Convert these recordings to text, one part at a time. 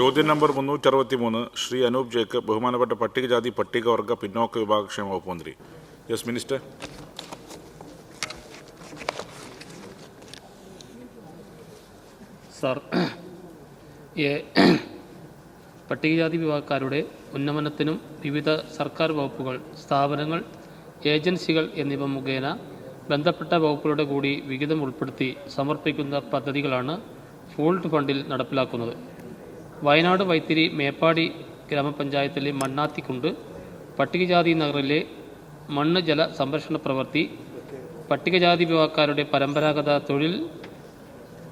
ചോദ്യം number 363 Shri Anoop Jacob, ബഹുമാനപ്പെട്ട പട്ടികജാതി പട്ടികവർഗ പിന്നോക്ക വിഭാഗക്ഷേമ വകുപ്പ് മന്ത്രി. Yes minister. സാർ, പട്ടികജാതി വിഭാഗക്കാരുടെ ഉന്നമനത്തിനും വിവിധ സർക്കാർ വകുപ്പുകൾ, സ്ഥാപനങ്ങൾ, ഏജൻസികൾ എന്നിവ മുഖേന ബന്ധപ്പെട്ട വകുപ്പുകളുടെ കൂടി വിഹിതം ഉൾപ്പെടുത്തി സമർപ്പിക്കുന്ന പദ്ധതികളാണ് പൂൾഡ് ഫണ്ടിൽ നടപ്പിലാക്കുന്നത്. വയനാട് വൈത്തിരി മേപ്പാടി ഗ്രാമപഞ്ചായത്തിലെ മണ്ണാത്തിക്കുണ്ട് പട്ടികജാതി നഗറിലെ മണ്ണ് ജല സംരക്ഷണ പ്രവൃത്തി പട്ടികജാതി വിഭാഗക്കാരുടെ പരമ്പരാഗത തൊഴിൽ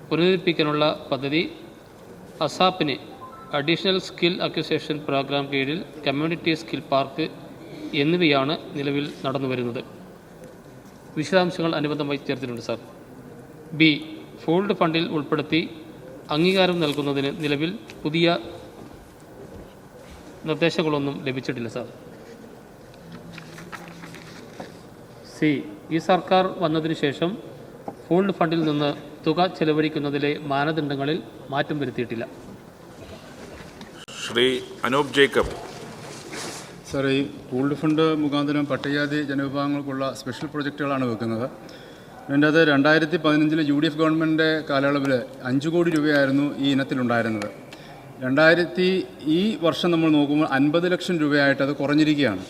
പുനരുദ്ധരിപ്പിക്കാനുള്ള പദ്ധതി അസാപ്പിന് അഡീഷണൽ സ്കിൽ അക്വിസിഷൻ പ്രോഗ്രാം കീഴിൽ കമ്മ്യൂണിറ്റി സ്കിൽ പാർക്ക് എന്നിവയാണ് നിലവിൽ നടന്നുവരുന്നത്. വിശദാംശങ്ങൾ അനുബന്ധമായി ചേർത്തിട്ടുണ്ട് സാർ. ബി. പൂൾഡ് ഫണ്ടിൽ ഉൾപ്പെടുത്തി അംഗീകാരം നൽകുന്നതിന് നിലവിൽ പുതിയ നിർദ്ദേശങ്ങളൊന്നും ലഭിച്ചിട്ടില്ല സാർ. സി. ഈ സർക്കാർ വന്നതിന് ശേഷം പൂൾഡ് ഫണ്ടിൽ നിന്ന് തുക ചെലവഴിക്കുന്നതിലെ മാനദണ്ഡങ്ങളിൽ മാറ്റം വരുത്തിയിട്ടില്ല. ശ്രീ അനൂപ് ജേക്കബ്. സാർ, ഈ പൂൾഡ് ഫണ്ട് മുഖാന്തരം പട്ടികജാതി ജനവിഭാഗങ്ങൾക്കുള്ള സ്പെഷ്യൽ പ്രൊജക്റ്റുകളാണ് വെക്കുന്നത്. അതിൻ്റെ അത് 2015 UDF ഗവൺമെൻറ്റിൻ്റെ കാലയളവിൽ 5 കോടി രൂപയായിരുന്നു ഈ ഇനത്തിലുണ്ടായിരുന്നത്. ഈ വർഷം നമ്മൾ നോക്കുമ്പോൾ 50 ലക്ഷം രൂപയായിട്ട് അത് കുറഞ്ഞിരിക്കുകയാണ്.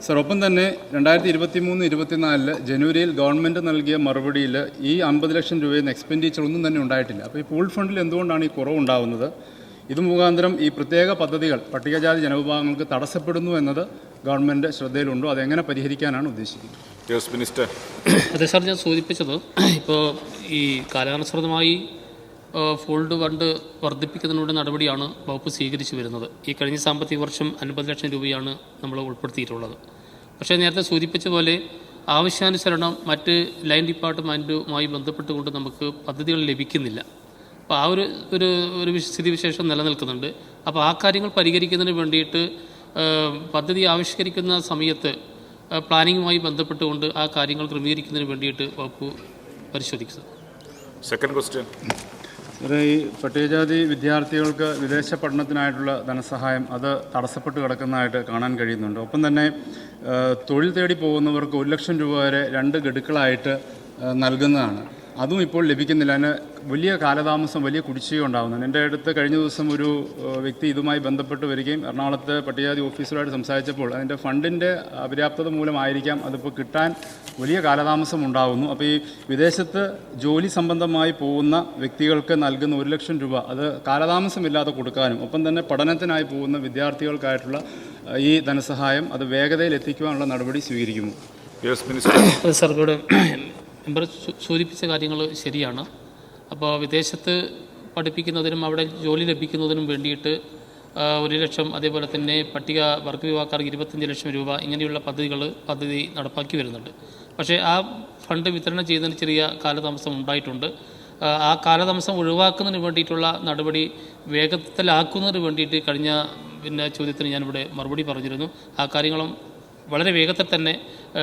സാർ, ഒപ്പം തന്നെ 2023-24 ജനുവരിയിൽ ഗവൺമെൻറ് നൽകിയ മറുപടിയിൽ ഈ 50 ലക്ഷം രൂപയിൽ നിന്ന് എക്സ്പെൻഡിച്ചർ ഒന്നും തന്നെ ഉണ്ടായിട്ടില്ല. അപ്പോൾ ഈ പൂൾഡ് ഫണ്ടിൽ എന്തുകൊണ്ടാണ് ഈ കുറവുണ്ടാകുന്നത്? ഇത് മുഖാന്തരം ഈ പ്രത്യേക പദ്ധതികൾ പട്ടികജാതി ജനവിഭാഗങ്ങൾക്ക് തടസ്സപ്പെടുന്നു എന്നത് ഗവൺമെൻറ് ശ്രദ്ധയിലുണ്ടോ? അതെങ്ങനെ പരിഹരിക്കാനാണ് ഉദ്ദേശിക്കുന്നത്? Yes minister. അതെ സാർ, ഞാൻ സൂചിപ്പിച്ചത് ഇപ്പോൾ ഈ കാലാനുസൃതമായി പൂൾഡ് ഫണ്ട് വർദ്ധിപ്പിക്കുന്നതിനുള്ള നടപടിയാണ് വകുപ്പ് സ്വീകരിച്ചു വരുന്നത്. ഈ കഴിഞ്ഞ സാമ്പത്തിക വർഷം 50 ലക്ഷം രൂപയാണ് നമ്മൾ ഉൾപ്പെടുത്തിയിട്ടുള്ളത്. പക്ഷേ നേരത്തെ സൂചിപ്പിച്ച പോലെ ആവശ്യാനുസരണം മറ്റ് ലൈൻ ഡിപ്പാർട്ട്മെൻറ്റുമായി ബന്ധപ്പെട്ടുകൊണ്ട് നമുക്ക് പദ്ധതികൾ ലഭിക്കുന്നില്ല. അപ്പോൾ ആ ഒരു സ്ഥിതിവിശേഷം നിലനിൽക്കുന്നുണ്ട്. അപ്പോൾ ആ കാര്യങ്ങൾ പരിഹരിക്കുന്നതിന് വേണ്ടിയിട്ട് പദ്ധതി ആവിഷ്കരിക്കുന്ന സമയത്ത് പ്ലാനിങ്ങുമായി ബന്ധപ്പെട്ടുകൊണ്ട് ആ കാര്യങ്ങൾ ക്രമീകരിക്കുന്നതിന് വേണ്ടിയിട്ട് വകുപ്പ് പരിശോധിക്കുന്നത്. Second question. ഈ പട്ടികജാതി വിദ്യാർത്ഥികൾക്ക് വിദേശ പഠനത്തിനായിട്ടുള്ള ധനസഹായം അത് തടസ്സപ്പെട്ട് കിടക്കുന്നതായിട്ട് കാണാൻ കഴിയുന്നുണ്ട്. ഒപ്പം തന്നെ തൊഴിൽ തേടി പോകുന്നവർക്ക് 1 ലക്ഷം രൂപ വരെ 2 ഗഡുക്കളായിട്ട് നൽകുന്നതാണ്. അതും ഇപ്പോൾ ലഭിക്കുന്നില്ല. അതിന് വലിയ കാലതാമസം, വലിയ കുടിശ്ശിക ഉണ്ടാകുന്നുണ്ട്. എൻ്റെ അടുത്ത് കഴിഞ്ഞ ദിവസം ഒരു വ്യക്തി ഇതുമായി ബന്ധപ്പെട്ട് വരികയും എറണാകുളത്ത് പട്ടികജാതി ഓഫീസറുമായിട്ട് സംസാരിച്ചപ്പോൾ അതിൻ്റെ ഫണ്ടിൻ്റെ അപര്യാപ്തത മൂലമായിരിക്കാം അതിപ്പോൾ കിട്ടാൻ വലിയ കാലതാമസം ഉണ്ടാകുന്നു. അപ്പോൾ ഈ വിദേശത്ത് ജോലി സംബന്ധമായി പോകുന്ന വ്യക്തികൾക്ക് നൽകുന്ന 1 ലക്ഷം രൂപ അത് കാലതാമസമില്ലാതെ കൊടുക്കാനും ഒപ്പം തന്നെ പഠനത്തിനായി പോകുന്ന വിദ്യാർത്ഥികൾക്കായിട്ടുള്ള ഈ ധനസഹായം അത് വേഗതയിൽ എത്തിക്കുവാനുള്ള നടപടി സ്വീകരിക്കുന്നു. Yes minister. സർക്കാർ മെമ്പർ സൂചിപ്പിച്ച കാര്യങ്ങൾ ശരിയാണ്. അപ്പോൾ വിദേശത്ത് പഠിപ്പിക്കുന്നതിനും അവിടെ ജോലി ലഭിക്കുന്നതിനും വേണ്ടിയിട്ട് 1 ലക്ഷം, അതേപോലെ തന്നെ പട്ടിക വർഗ വിഭാഗക്കാർക്ക് 25 ലക്ഷം രൂപ ഇങ്ങനെയുള്ള പദ്ധതി നടപ്പാക്കി വരുന്നുണ്ട്. പക്ഷേ ആ ഫണ്ട് വിതരണം ചെയ്യുന്നതിന് ചെറിയ കാലതാമസം ഉണ്ടായിട്ടുണ്ട്. ആ കാലതാമസം ഒഴിവാക്കുന്നതിന് വേണ്ടിയിട്ടുള്ള നടപടി വേഗത്തിലാക്കുന്നതിന് വേണ്ടിയിട്ട് കഴിഞ്ഞ ചോദ്യത്തിന് ഞാനിവിടെ മറുപടി പറഞ്ഞിരുന്നു. ആ കാര്യങ്ങളും വളരെ വേഗത്തിൽ തന്നെ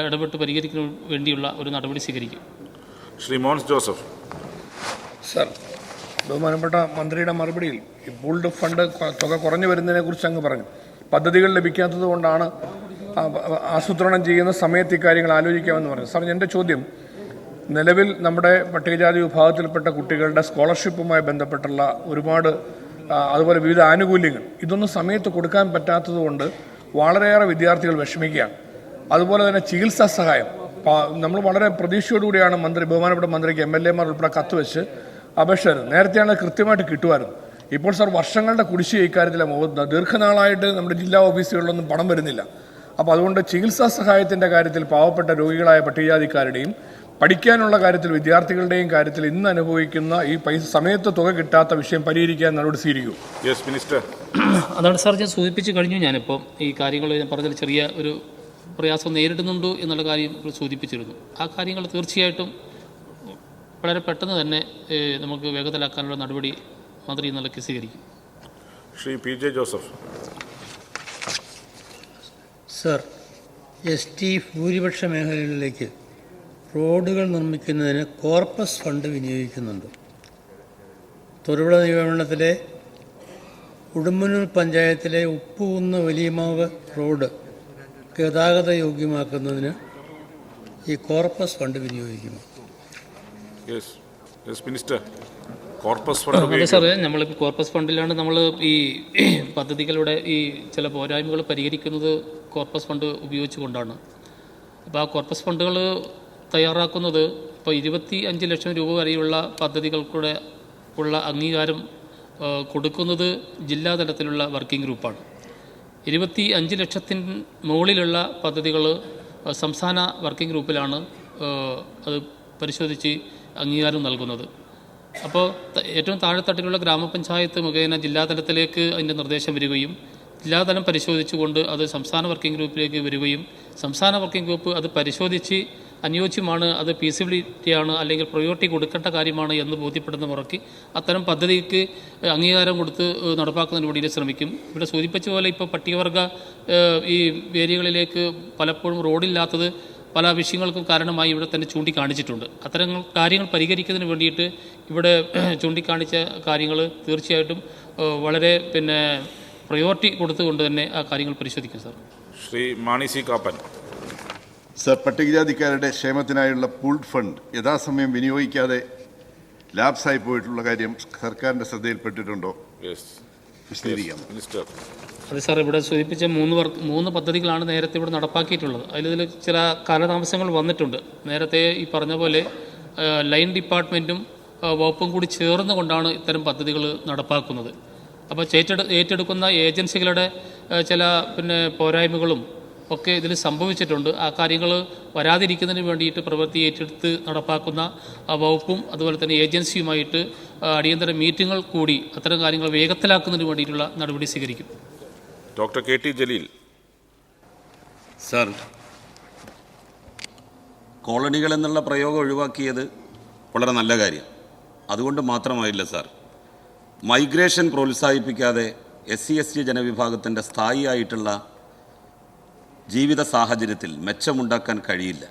ഇടപെട്ട് പരിഹരിക്കുന്നതിന് വേണ്ടിയുള്ള ഒരു നടപടി സ്വീകരിക്കും. ശ്രീ മോൻസ് ജോസഫ്. സർ, ബഹുമാനപ്പെട്ട മന്ത്രിയുടെ മറുപടിയിൽ ഈ പൂൾഡ് ഫണ്ട് തുക കുറഞ്ഞു വരുന്നതിനെക്കുറിച്ച് അങ്ങ് പറഞ്ഞു. പദ്ധതികൾ ലഭിക്കാത്തത് കൊണ്ടാണ് ആസൂത്രണം ചെയ്യുന്ന സമയത്ത് ഇക്കാര്യങ്ങൾ ആലോചിക്കാമെന്ന് പറഞ്ഞു. സാർ, എൻ്റെ ചോദ്യം, നിലവിൽ നമ്മുടെ പട്ടികജാതി വിഭാഗത്തിൽപ്പെട്ട കുട്ടികളുടെ സ്കോളർഷിപ്പുമായി ബന്ധപ്പെട്ടുള്ള ഒരുപാട് അതുപോലെ വിവിധ ആനുകൂല്യങ്ങൾ ഇതൊന്നും സമയത്ത് കൊടുക്കാൻ പറ്റാത്തത് കൊണ്ട് വളരെയേറെ വിദ്യാർത്ഥികൾ വിഷമിക്കുകയാണ്. അതുപോലെ തന്നെ ചികിത്സാ സഹായം നമ്മൾ വളരെ പ്രതീക്ഷയോടുകൂടിയാണ് ബഹുമാനപ്പെട്ട മന്ത്രിക്ക് MLA-മാർ ഉൾപ്പെടെ കത്ത് വെച്ച് അപേക്ഷ തരുന്നത്. നേരത്തെയാണ് കൃത്യമായിട്ട് കിട്ടുമായിരുന്നു. ഇപ്പോൾ സാർ വർഷങ്ങളുടെ കുടിശ്ശിക ഇക്കാര്യത്തിലാണ്. ദീർഘനാളായിട്ട് നമ്മുടെ ജില്ലാ ഓഫീസുകളിലൊന്നും പണം വരുന്നില്ല. അപ്പോൾ അതുകൊണ്ട് ചികിത്സാ സഹായത്തിൻ്റെ കാര്യത്തിൽ പാവപ്പെട്ട രോഗികളായ പട്ടികജാതിക്കാരുടെയും പഠിക്കാനുള്ള കാര്യത്തിൽ വിദ്യാർത്ഥികളുടെയും കാര്യത്തിൽ ഇന്ന് അനുഭവിക്കുന്ന ഈ സമയത്ത് തുക കിട്ടാത്ത വിഷയം പരിഹരിക്കാൻ നടപടി സ്വീകരിക്കും. Yes minister. അതാണ് സാർ, ഞാൻ സൂചിപ്പിച്ച് കഴിഞ്ഞു. ഞാനിപ്പോൾ ഈ കാര്യങ്ങൾ ഞാൻ പറഞ്ഞതിൽ ചെറിയ ഒരു പ്രയാസം നേരിടുന്നുണ്ടോ എന്നുള്ള കാര്യം സൂചിപ്പിച്ചിരുന്നു. ആ കാര്യങ്ങൾ തീർച്ചയായിട്ടും വളരെ പെട്ടെന്ന് തന്നെ നമുക്ക് വേഗത്തിലാക്കാനുള്ള നടപടി മന്ത്രി നിലയ്ക്ക് സ്വീകരിക്കും. Shri PJ Joseph. Sir, ST ഭൂരിപക്ഷ മേഖലകളിലേക്ക് റോഡുകൾ നിർമ്മിക്കുന്നതിന് കോർപ്പസ് ഫണ്ട് വിനിയോഗിക്കുന്നുണ്ട്. തൊടുപുഴ നിയമമണ്ഡലത്തിലെ ഉടുമ്പന്നൂർ പഞ്ചായത്തിലെ ഉപ്പുകുന്ന് വലിയമാവ് റോഡ് ഗതാഗത യോഗ്യമാക്കുന്നതിന് ഈ കോർപ്പസ് ഫണ്ട് വിനിയോഗിക്കുമോ? Yes yes minister. Corpus fund അതെ സാറേ, നമ്മളിപ്പോൾ കോർപ്പസ് ഫണ്ടിലാണ് നമ്മൾ ഈ പദ്ധതികളുടെ ഈ ചില പോരായ്മകൾ പരിഹരിക്കുന്നത് കോർപ്പസ് ഫണ്ട് ഉപയോഗിച്ചുകൊണ്ടാണ്. അപ്പോൾ ആ കോർപ്പസ് ഫണ്ടുകൾ തയ്യാറാക്കുന്നത് ഇപ്പോൾ 25 ലക്ഷം രൂപ വരെയുള്ള പദ്ധതികൾക്കൂടെ ഉള്ള അംഗീകാരം കൊടുക്കുന്നത് ജില്ലാ തലത്തിലുള്ള വർക്കിംഗ് ഗ്രൂപ്പാണ്. 25 ലക്ഷത്തിന് മുകളിലുള്ള പദ്ധതികൾ സംസ്ഥാന വർക്കിംഗ് ഗ്രൂപ്പിലാണ് അത് പരിശോധിച്ച് അംഗീകാരം നൽകുന്നത്. അപ്പോൾ ഏറ്റവും താഴെത്തട്ടിലുള്ള ഗ്രാമപഞ്ചായത്ത് മുഖേന ജില്ലാതലത്തിലേക്ക് അതിൻ്റെ നിർദ്ദേശം വരികയും ജില്ലാതലം പരിശോധിച്ചുകൊണ്ട് അത് സംസ്ഥാന വർക്കിംഗ് ഗ്രൂപ്പിലേക്ക് വരികയും സംസ്ഥാന വർക്കിംഗ് ഗ്രൂപ്പ് അത് പരിശോധിച്ച് അനുയോജ്യമാണ്, അത് ഫീസിബിലിറ്റിയാണ് അല്ലെങ്കിൽ പ്രയോറിറ്റി കൊടുക്കേണ്ട കാര്യമാണ് എന്ന് ബോധ്യപ്പെടുന്ന മുറയ്ക്ക് അത്തരം പദ്ധതിക്ക് അംഗീകാരം കൊടുത്ത് നടപ്പാക്കുന്നതിന് വേണ്ടി ശ്രമിക്കും. ഇവിടെ സൂചിപ്പിച്ച പോലെ ഇപ്പോൾ പട്ടികവർഗ ഈ ഏരിയകളിലേക്ക് പലപ്പോഴും റോഡില്ലാത്തത് പല വിഷയങ്ങൾക്കും കാരണമായി ഇവിടെ തന്നെ ചൂണ്ടിക്കാണിച്ചിട്ടുണ്ട്. അത്തരം കാര്യങ്ങൾ പരിഹരിക്കുന്നതിന് വേണ്ടിയിട്ട് ഇവിടെ ചൂണ്ടിക്കാണിച്ച കാര്യങ്ങൾ തീർച്ചയായിട്ടും വളരെ പ്രയോറിറ്റി കൊടുത്തുകൊണ്ട് തന്നെ ആ കാര്യങ്ങൾ പരിശോധിക്കും sir. Shri Mani C Kappan. Sir, പട്ടികജാതിക്കാരുടെ ക്ഷേമത്തിനായുള്ള പൂൾഡ് ഫണ്ട് യഥാസമയം വിനിയോഗിക്കാതെ ലാപ്സായി പോയിട്ടുള്ള കാര്യം സർക്കാരിൻ്റെ ശ്രദ്ധയിൽപ്പെട്ടിട്ടുണ്ടോ? യെസ് വിശദീകരിക്കാം മിനിസ്റ്റർ. അതെ സാർ, ഇവിടെ സൂചിപ്പിച്ച 3 പദ്ധതികളാണ് നേരത്തെ ഇവിടെ നടപ്പാക്കിയിട്ടുള്ളത്. അതിൽ ചില കാലതാമസങ്ങൾ വന്നിട്ടുണ്ട്. നേരത്തെ ഈ പറഞ്ഞ പോലെ ലൈൻ ഡിപ്പാർട്ട്മെൻറ്റും വകുപ്പും കൂടി ചേർന്നുകൊണ്ടാണ് ഇത്തരം പദ്ധതികൾ നടപ്പാക്കുന്നത്. അപ്പോൾ ഏറ്റെടുക്കുന്ന ഏജൻസികളുടെ ചില പോരായ്മകളും ഒക്കെ ഇതിൽ സംഭവിച്ചിട്ടുണ്ട്. ആ കാര്യങ്ങൾ വരാതിരിക്കുന്നതിന് വേണ്ടിയിട്ട് പ്രവൃത്തി ഏറ്റെടുത്ത് നടപ്പാക്കുന്ന വകുപ്പും അതുപോലെ തന്നെ ഏജൻസിയുമായിട്ട് അടിയന്തര മീറ്റിങ്ങുകൾ കൂടി അത്തരം കാര്യങ്ങൾ വേഗത്തിലാക്കുന്നതിന് വേണ്ടിയിട്ടുള്ള നടപടി സ്വീകരിക്കും. Doctor K T Jaleel. Sir, കോളനികൾ എന്നുള്ള പ്രയോഗം ഒഴിവാക്കിയത് വളരെ നല്ല കാര്യം. അതുകൊണ്ട് മാത്രമായില്ല സാർ, മൈഗ്രേഷൻ പ്രോത്സാഹിപ്പിക്കാതെ SC/ST ജനവിഭാഗത്തിൻ്റെ സ്ഥായിയായിട്ടുള്ള ജീവിത സാഹചര്യത്തിൽ മെച്ചമുണ്ടാക്കാൻ കഴിയില്ല.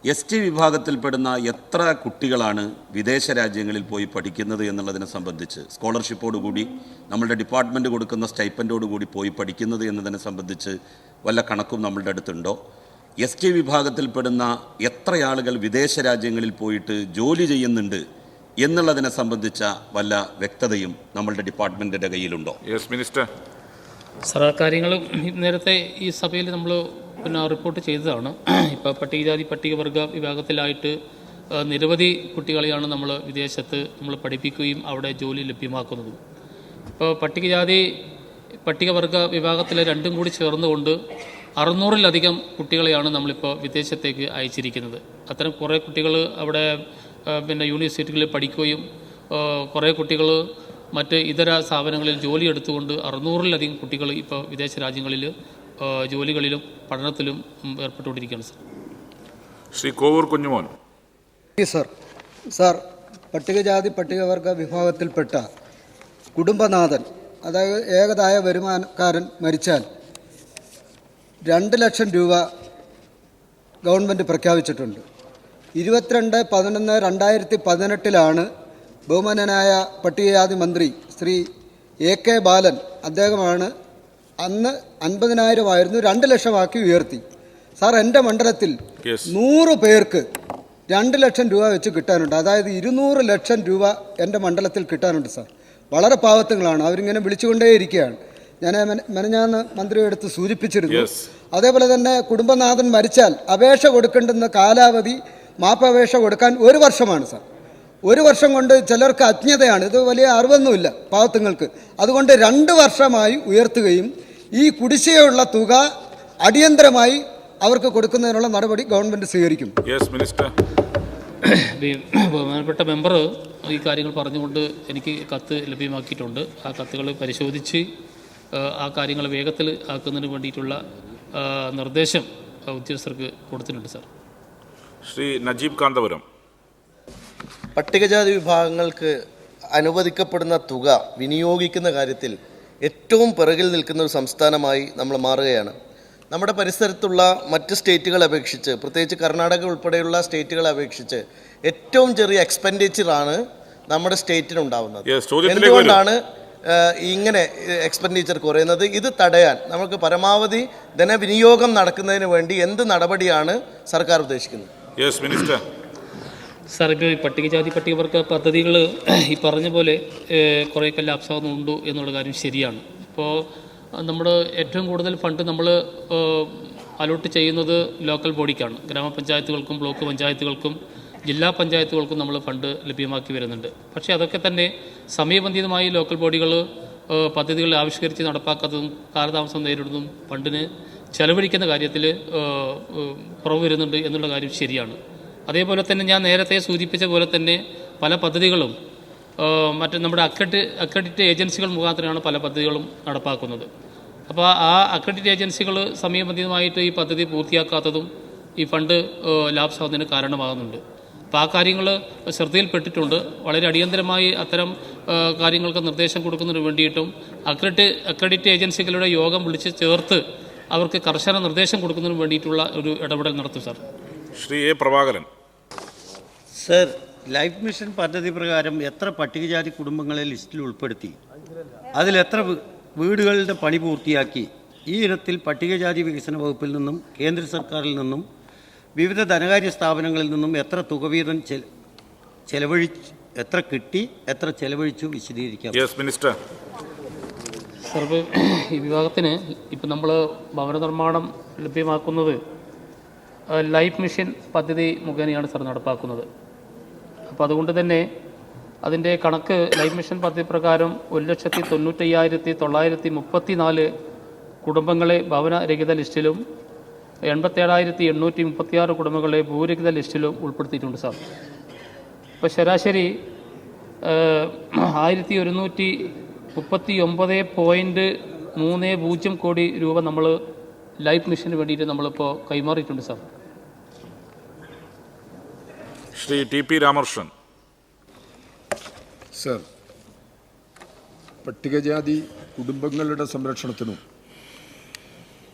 ST വിഭാഗത്തിൽപ്പെടുന്ന എത്ര കുട്ടികളാണ് വിദേശ രാജ്യങ്ങളിൽ പോയി പഠിക്കുന്നത് എന്നുള്ളതിനെ സംബന്ധിച്ച് സ്കോളർഷിപ്പോടുകൂടി നമ്മളുടെ ഡിപ്പാർട്ട്മെൻറ്റ് കൊടുക്കുന്ന സ്റ്റൈപ്പൻഡോടുകൂടി പോയി പഠിക്കുന്നത് എന്നതിനെ സംബന്ധിച്ച് വല്ല കണക്കും നമ്മളുടെ അടുത്തുണ്ടോ? ST വിഭാഗത്തിൽപ്പെടുന്ന എത്ര ആളുകൾ വിദേശ രാജ്യങ്ങളിൽ പോയിട്ട് ജോലി ചെയ്യുന്നുണ്ട് എന്നുള്ളതിനെ സംബന്ധിച്ച വല്ല വ്യക്തതയും നമ്മളുടെ ഡിപ്പാർട്ട്മെൻറ്റിൻ്റെ കയ്യിലുണ്ടോ? Yes minister. സാർ, ആ കാര്യങ്ങൾ നേരത്തെ ഈ സഭയിൽ നമ്മൾ റിപ്പോർട്ട് ചെയ്തതാണ്. ഇപ്പോൾ പട്ടികജാതി പട്ടികവർഗ വിഭാഗത്തിലായിട്ട് നിരവധി കുട്ടികളെയാണ് നമ്മൾ വിദേശത്ത് നമ്മൾ പഠിപ്പിക്കുകയും അവിടെ ജോലി ലഭ്യമാക്കുന്നതും. ഇപ്പോൾ പട്ടികജാതി പട്ടികവർഗ വിഭാഗത്തിലെ രണ്ടും കൂടി ചേർന്നുകൊണ്ട് 600-ലധികം കുട്ടികളെയാണ് നമ്മളിപ്പോൾ വിദേശത്തേക്ക് അയച്ചിരിക്കുന്നത്. അത്തരം കുറേ കുട്ടികൾ അവിടെ യൂണിവേഴ്സിറ്റികളിൽ പഠിക്കുകയും കുറേ കുട്ടികൾ മറ്റ് ഇതര സ്ഥാപനങ്ങളിൽ ജോലി എടുത്തുകൊണ്ട് 600-ലധികം കുട്ടികൾ ഇപ്പോൾ വിദേശ രാജ്യങ്ങളിൽ ജോലികളിലും പഠനത്തിലും ഏർപ്പെട്ടുകൊണ്ടിരിക്കുകയാണ് സാർ. ശ്രീ കോവൂർ കുഞ്ഞുമോൻ. സാർ, പട്ടികജാതി പട്ടികവർഗ വിഭാഗത്തിൽപ്പെട്ട കുടുംബനാഥൻ, അതായത് ഏകതായ വരുമാനക്കാരൻ മരിച്ചാൽ 2 ലക്ഷം രൂപ ഗവൺമെൻറ് പ്രഖ്യാപിച്ചിട്ടുണ്ട്. 22/11/2018 ബഹുമാനനായ പട്ടികജാതി മന്ത്രി ശ്രീ AK ബാലൻ അദ്ദേഹമാണ് അന്ന് 50,000 ആയിരുന്നു 2 ലക്ഷമാക്കി ഉയർത്തി. സാർ, എൻ്റെ മണ്ഡലത്തിൽ 100 പേർക്ക് 2 ലക്ഷം രൂപ വെച്ച് കിട്ടാനുണ്ട്. അതായത് 200 ലക്ഷം രൂപ എൻ്റെ മണ്ഡലത്തിൽ കിട്ടാനുണ്ട് സാർ. വളരെ പാവത്തങ്ങളാണ്, അവരിങ്ങനെ വിളിച്ചുകൊണ്ടേയിരിക്കുകയാണ്. ഞാൻ മെനഞ്ഞാന്ന് മന്ത്രിയെടുത്ത് സൂചിപ്പിച്ചിരുന്നു. അതേപോലെ തന്നെ കുടുംബനാഥൻ മരിച്ചാൽ അപേക്ഷ കൊടുക്കേണ്ടുന്ന കാലാവധി മാപ്പപേക്ഷ കൊടുക്കാൻ 1 വർഷമാണ് സാർ. 1 വർഷം കൊണ്ട് ചിലർക്ക് അജ്ഞതയാണ്, ഇത് വലിയ അറിവൊന്നുമില്ല പാവത്തുങ്ങൾക്ക്. അതുകൊണ്ട് 2 വർഷമായി ഉയർത്തുകയും ഈ കുടിശ്ശികയുള്ള തുക അടിയന്തരമായി അവർക്ക് കൊടുക്കുന്നതിനുള്ള നടപടി ഗവൺമെൻറ് സ്വീകരിക്കും. ബഹുമാനപ്പെട്ട മെമ്പർ ഈ കാര്യങ്ങൾ പറഞ്ഞുകൊണ്ട് എനിക്ക് കത്ത് ലഭ്യമാക്കിയിട്ടുണ്ട്. ആ കത്തുകൾ പരിശോധിച്ച് ആ കാര്യങ്ങൾ വേഗത്തിൽ ആക്കുന്നതിന് വേണ്ടിയിട്ടുള്ള നിർദ്ദേശം ഉദ്യോഗസ്ഥർക്ക് കൊടുത്തിട്ടുണ്ട് സാർ. ശ്രീ നജീബ് കാന്തപുരം. പട്ടികജാതി വിഭാഗങ്ങൾക്ക് അനുവദിക്കപ്പെടുന്ന തുക വിനിയോഗിക്കുന്ന കാര്യത്തിൽ ഏറ്റവും പിറകിൽ നിൽക്കുന്ന ഒരു സംസ്ഥാനമായി നമ്മൾ മാറുകയാണ്. നമ്മുടെ പരിസരത്തുള്ള മറ്റ് സ്റ്റേറ്റുകളെ അപേക്ഷിച്ച്, പ്രത്യേകിച്ച് കർണാടക ഉൾപ്പെടെയുള്ള സ്റ്റേറ്റുകളെ അപേക്ഷിച്ച് ഏറ്റവും ചെറിയ എക്സ്പെൻഡിച്ചറാണ് നമ്മുടെ സ്റ്റേറ്റിനുണ്ടാവുന്നത്. എന്തുകൊണ്ടാണ് ഇങ്ങനെ എക്സ്പെൻഡിച്ചർ കുറയുന്നത്. ഇത് തടയാൻ നമുക്ക് പരമാവധി ധനവിനിയോഗം നടക്കുന്നതിന് വേണ്ടി എന്ത് നടപടിയാണ് സർക്കാർ ഉദ്ദേശിക്കുന്നത്? Yes minister. സാർ, ഇപ്പോൾ ഈ പട്ടികജാതി പട്ടികവർഗ പദ്ധതികൾ ഈ പറഞ്ഞ പോലെ കുറേയൊക്കെ ലാഭ്സാകുന്നുണ്ടോ എന്നുള്ള കാര്യം ശരിയാണ്. ഇപ്പോൾ നമ്മൾ ഏറ്റവും കൂടുതൽ ഫണ്ട് നമ്മൾ അലോട്ട് ചെയ്യുന്നത് ലോക്കൽ ബോഡിക്കാണ്. ഗ്രാമപഞ്ചായത്തുകൾക്കും ബ്ലോക്ക് പഞ്ചായത്തുകൾക്കും ജില്ലാ പഞ്ചായത്തുകൾക്കും നമ്മൾ ഫണ്ട് ലഭ്യമാക്കി വരുന്നുണ്ട്. പക്ഷേ അതൊക്കെ തന്നെ സമയബന്ധിതമായി ലോക്കൽ ബോഡികൾ പദ്ധതികൾ ആവിഷ്കരിച്ച് നടപ്പാക്കാത്തതും കാലതാമസം നേരിടുന്നതും ഫണ്ടിന് ചെലവഴിക്കുന്ന കാര്യത്തിൽ കുറവ് വരുന്നുണ്ട് എന്നുള്ള കാര്യം ശരിയാണ്. അതേപോലെ തന്നെ ഞാൻ നേരത്തെ സൂചിപ്പിച്ച പോലെ തന്നെ പല പദ്ധതികളും മറ്റ് നമ്മുടെ അക്രഡിറ്റ് ഏജൻസികൾ മുഖാന്തരമാണ് പല പദ്ധതികളും നടപ്പാക്കുന്നത്. അപ്പോൾ ആ അക്രഡിറ്റ് ഏജൻസികൾ സമയബന്ധിതമായിട്ട് ഈ പദ്ധതി പൂർത്തിയാക്കാത്തതും ഈ ഫണ്ട് ലാപ്സാവുന്നതിന് കാരണമാകുന്നുണ്ട്. അപ്പോൾ ആ കാര്യങ്ങൾ ശ്രദ്ധയിൽപ്പെട്ടിട്ടുണ്ട്. വളരെ അടിയന്തരമായി അത്തരം കാര്യങ്ങൾക്ക് നിർദ്ദേശം കൊടുക്കുന്നതിന് വേണ്ടിയിട്ടും അക്രഡിറ്റ് ഏജൻസികളുടെ യോഗം വിളിച്ച് ചേർത്ത് അവർക്ക് കർശന നിർദ്ദേശം കൊടുക്കുന്നതിന് വേണ്ടിയിട്ടുള്ള ഒരു ഇടപെടൽ നടത്തും sir. Shri A Prabhakaran. Sir, life mission പദ്ധതി പ്രകാരം എത്ര പട്ടികജാതി കുടുംബങ്ങളെ ലിസ്റ്റിൽ ഉൾപ്പെടുത്തി? അതിലെത്ര വീടുകളുടെ പണി പൂർത്തിയാക്കി? ഈ ഇനത്തിൽ പട്ടികജാതി വികസന വകുപ്പിൽ നിന്നും കേന്ദ്ര സർക്കാരിൽ നിന്നും വിവിധ ധനകാര്യ സ്ഥാപനങ്ങളിൽ നിന്നും എത്ര തുക വീതം ചെലവഴിച്ചു, എത്ര കിട്ടി, എത്ര ചെലവഴിച്ചു വിശദീകരിക്കാം? Yes minister. സാർ, ഈ വിഭാഗത്തിന് ഇപ്പം നമ്മൾ ഭവന നിർമ്മാണം ലഭ്യമാക്കുന്നത് ലൈഫ് മിഷൻ പദ്ധതി മുഖേനയാണ് സാർ നടപ്പാക്കുന്നത്. അപ്പോൾ അതുകൊണ്ട് തന്നെ അതിൻ്റെ കണക്ക് ലൈഫ് മിഷൻ പദ്ധതി പ്രകാരം 1,95,934 കുടുംബങ്ങളെ ഭവനരഹിത ലിസ്റ്റിലും 87,836 കുടുംബങ്ങളെ ഭൂരഹിത ലിസ്റ്റിലും ഉൾപ്പെടുത്തിയിട്ടുണ്ട് സാർ. ഇപ്പോൾ ശരാശരി 1,139.30 കോടി രൂപ നമ്മൾ ലൈഫ് മിഷന് വേണ്ടിയിട്ട് നമ്മളിപ്പോൾ കൈമാറിയിട്ടുണ്ട് sir. Shri T P Ramakrishnan. Sir, പട്ടികജാതി കുടുംബങ്ങളുടെ സംരക്ഷണത്തിനും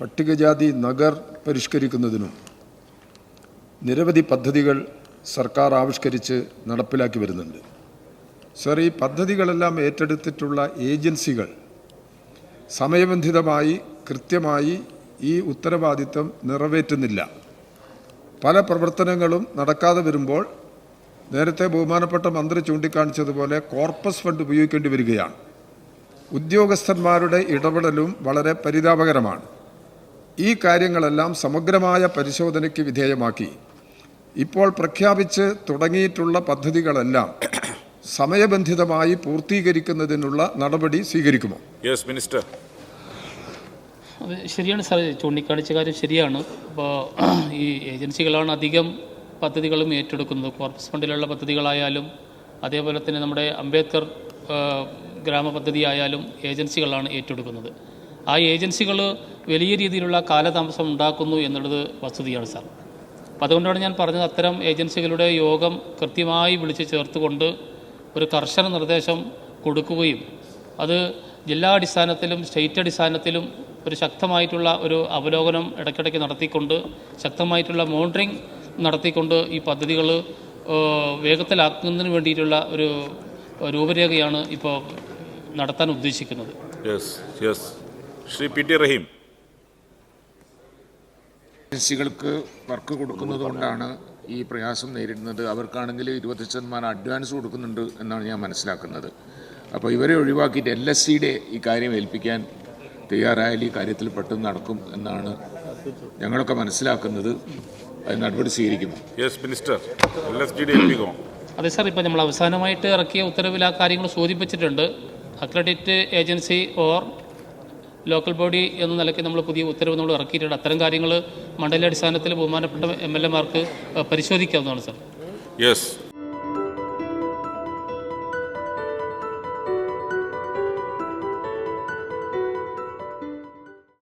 പട്ടികജാതി നഗർ പരിഷ്കരിക്കുന്നതിനും നിരവധി പദ്ധതികൾ സർക്കാർ ആവിഷ്കരിച്ച് നടപ്പിലാക്കി വരുന്നുണ്ട്. സർ, ഈ പദ്ധതികളെല്ലാം ഏറ്റെടുത്തിട്ടുള്ള ഏജൻസികൾ സമയബന്ധിതമായി കൃത്യമായി ഈ ഉത്തരവാദിത്തം നിറവേറ്റുന്നില്ല. പല പ്രവർത്തനങ്ങളും നടക്കാതെ വരുമ്പോൾ നേരത്തെ ബഹുമാനപ്പെട്ട മന്ത്രി ചൂണ്ടിക്കാണിച്ചതുപോലെ കോർപ്പസ് ഫണ്ട് ഉപയോഗിക്കേണ്ടി വരികയാണ്. ഉദ്യോഗസ്ഥന്മാരുടെ ഇടപെടലും വളരെ പരിതാപകരമാണ്. ഈ കാര്യങ്ങളെല്ലാം സമഗ്രമായ പരിശോധനയ്ക്ക് വിധേയമാക്കി ഇപ്പോൾ പ്രഖ്യാപിച്ച് തുടങ്ങിയിട്ടുള്ള പദ്ധതികളെല്ലാം സമയബന്ധിതമായി പൂർത്തീകരിക്കുന്നതിനുള്ള നടപടി സ്വീകരിക്കുമോ? Yes minister. അത് ശരിയാണ് സാർ, ചൂണ്ടിക്കാണിച്ച കാര്യം ശരിയാണ്. അപ്പോൾ ഈ ഏജൻസികളാണ് അധികം പദ്ധതികളും ഏറ്റെടുക്കുന്നത്. കോർപ്പസ് ഫണ്ടിലുള്ള പദ്ധതികളായാലും അതേപോലെ തന്നെ നമ്മുടെ അംബേദ്കർ ഗ്രാമ പദ്ധതി ആയാലും ഏജൻസികളാണ് ഏറ്റെടുക്കുന്നത്. ആ ഏജൻസികൾ വലിയ രീതിയിലുള്ള കാലതാമസം ഉണ്ടാക്കുന്നു എന്നുള്ളത് വസ്തുതയാണ് സാർ. അപ്പം അതുകൊണ്ടാണ് ഞാൻ പറഞ്ഞത്, അത്തരം ഏജൻസികളുടെ യോഗം കൃത്യമായി വിളിച്ച് ചേർത്തുകൊണ്ട് ഒരു കർശന നിർദ്ദേശം കൊടുക്കുകയും അത് ജില്ലാ അടിസ്ഥാനത്തിലും സ്റ്റേറ്റ് അടിസ്ഥാനത്തിലും ഒരു ശക്തമായിട്ടുള്ള ഒരു അവലോകനം ഇടയ്ക്കിടയ്ക്ക് നടത്തിക്കൊണ്ട് ശക്തമായിട്ടുള്ള മോണിറ്ററിംഗ് നടത്തിക്കൊണ്ട് ഈ പദ്ധതികൾ വേഗത്തിലാക്കുന്നതിന് വേണ്ടിയിട്ടുള്ള ഒരു രൂപരേഖയാണ് ഇപ്പോൾ നടത്താൻ ഉദ്ദേശിക്കുന്നത്. Yes yes. Shri P T Rahim. ഏജൻസികൾക്ക് വർക്ക് കൊടുക്കുന്നത് കൊണ്ടാണ് ഈ പ്രയാസം നേരിടുന്നത്. അവർക്കാണെങ്കിൽ 20% അഡ്വാൻസ് കൊടുക്കുന്നുണ്ട് എന്നാണ് ഞാൻ മനസ്സിലാക്കുന്നത്. അപ്പോൾ ഇവരെ ഒഴിവാക്കിയിട്ട് LSCയുടെ ഈ കാര്യം ഏൽപ്പിക്കാൻ തയ്യാറായാൽ ഈ കാര്യത്തിൽ പെട്ടെന്ന് നടക്കും എന്നാണ് ഞങ്ങളൊക്കെ മനസ്സിലാക്കുന്നത്. അത് നടപടി സ്വീകരിക്കുന്നു. Yes minister. LSCയുടെ ഏൽപ്പിക്കുമോ? അതെ സാർ, ഇപ്പോൾ നമ്മൾ അവസാനമായിട്ട് ഇറക്കിയ ഉത്തരവിൽ ആ കാര്യങ്ങൾ സൂചിപ്പിച്ചിട്ടുണ്ട്. Accredit agency or local body എന്ന നിലയ്ക്ക് നമ്മൾ പുതിയ ഉത്തരവ് നമ്മൾ ഇറക്കിയിട്ടുണ്ട്. അത്തരം കാര്യങ്ങൾ മണ്ഡല അടിസ്ഥാനത്തിൽ ബഹുമാനപ്പെട്ട MLA മാർക്ക് പരിശോധിക്കാവുന്നതാണ് സാർ. യെസ്.